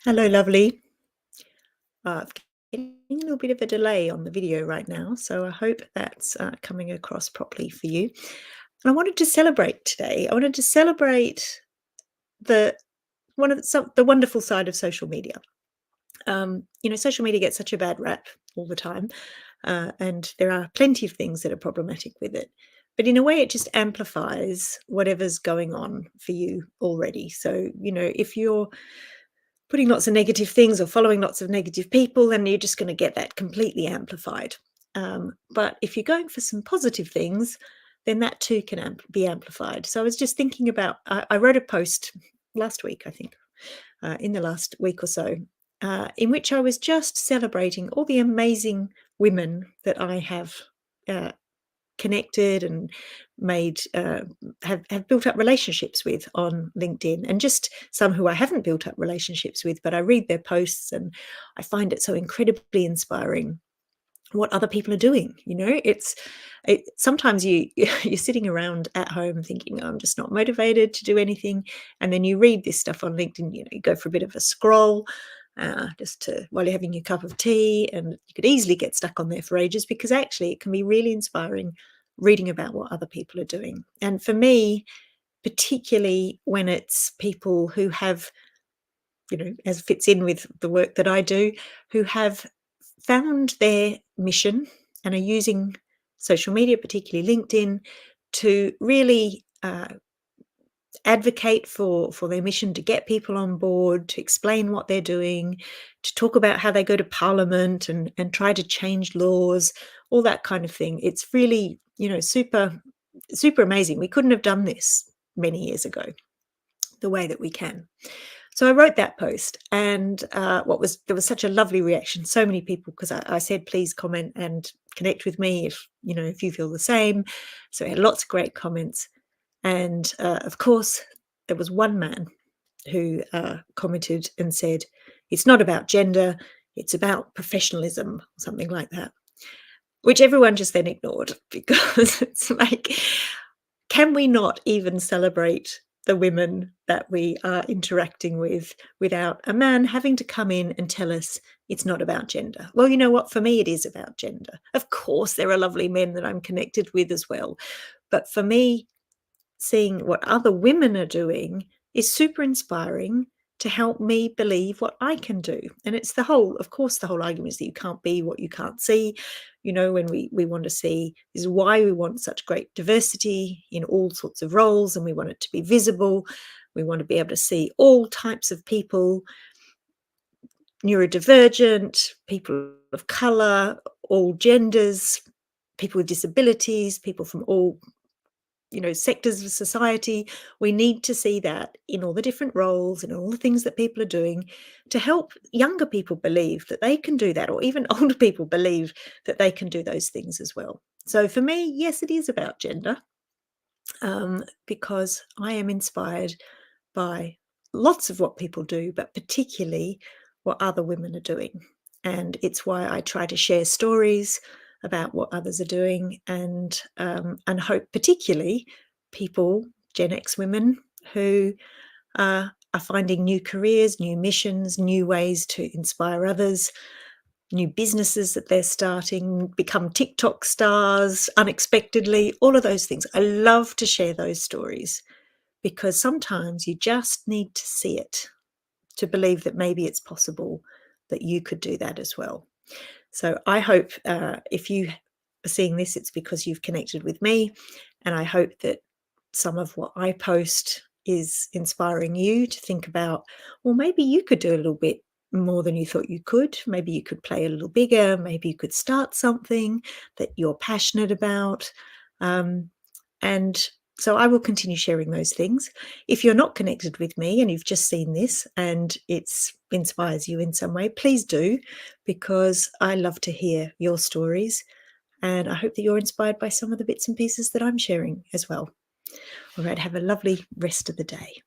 Hello, lovely. Getting a little bit of a delay on the video right now, so I hope that's coming across properly for you. And I wanted to celebrate today. I wanted to celebrate the the wonderful side of social media. Social media gets such a bad rap all the time, and there are plenty of things that are problematic with it. But in a way, it just amplifies whatever's going on for you already. So, if you're putting lots of negative things or following lots of negative people, then you're just going to get that completely amplified. But if you're going for some positive things, then that too can be amplified. So I was just thinking about, I wrote a post last week, I think, in the last week or so, in which I was just celebrating all the amazing women that I have uh, connected and made have built up relationships with on LinkedIn, and just some who I haven't built up relationships with, but I read their posts and I find it so incredibly inspiring what other people are doing. Sometimes you're sitting around at home thinking, "Oh, I'm just not motivated to do anything," and then you read this stuff on LinkedIn. You go for a bit of a scroll. While you're having your cup of tea, and you could easily get stuck on there for ages, because actually it can be really inspiring reading about what other people are doing. And for me, particularly when it's people who have, as fits in with the work that I do, who have found their mission and are using social media, particularly LinkedIn, to really advocate for their mission, to get people on board, to explain what they're doing, to talk about how they go to parliament and try to change laws, all that kind of thing. It's really, super amazing. We couldn't have done this many years ago the way that we can. So I wrote that post, and there was such a lovely reaction. So many people, because I said, please comment and connect with me if you feel the same. So I had lots of great comments. And of course, there was one man who commented and said, "It's not about gender, it's about professionalism," something like that, which everyone just then ignored, because it's like, can we not even celebrate the women that we are interacting with without a man having to come in and tell us it's not about gender? Well, you know what? For me, it is about gender. Of course, there are lovely men that I'm connected with as well. But for me, seeing what other women are doing is super inspiring to help me believe what I can do. And it's of course, the whole argument is that you can't be what you can't see. When we want to see, this is why we want such great diversity in all sorts of roles, and we want it to be visible. We want to be able to see all types of people, neurodivergent, people of color, all genders, people with disabilities, people from all sectors of society. We need to see that in all the different roles and all the things that people are doing, to help younger people believe that they can do that, or even older people believe that they can do those things as well. So for me, yes, it is about gender, because I am inspired by lots of what people do, but particularly what other women are doing. And it's why I try to share stories about what others are doing, and hope particularly people, Gen X women, who are finding new careers, new missions, new ways to inspire others, new businesses that they're starting, become TikTok stars unexpectedly, all of those things. I love to share those stories, because sometimes you just need to see it to believe that maybe it's possible that you could do that as well. So I hope, if you are seeing this, it's because you've connected with me, and I hope that some of what I post is inspiring you to think about, well, maybe you could do a little bit more than you thought you could. Maybe you could play a little bigger. Maybe you could start something that you're passionate about. And so I will continue sharing those things. If you're not connected with me and you've just seen this and it inspires you in some way, please do, because I love to hear your stories. And I hope that you're inspired by some of the bits and pieces that I'm sharing as well. All right, have a lovely rest of the day.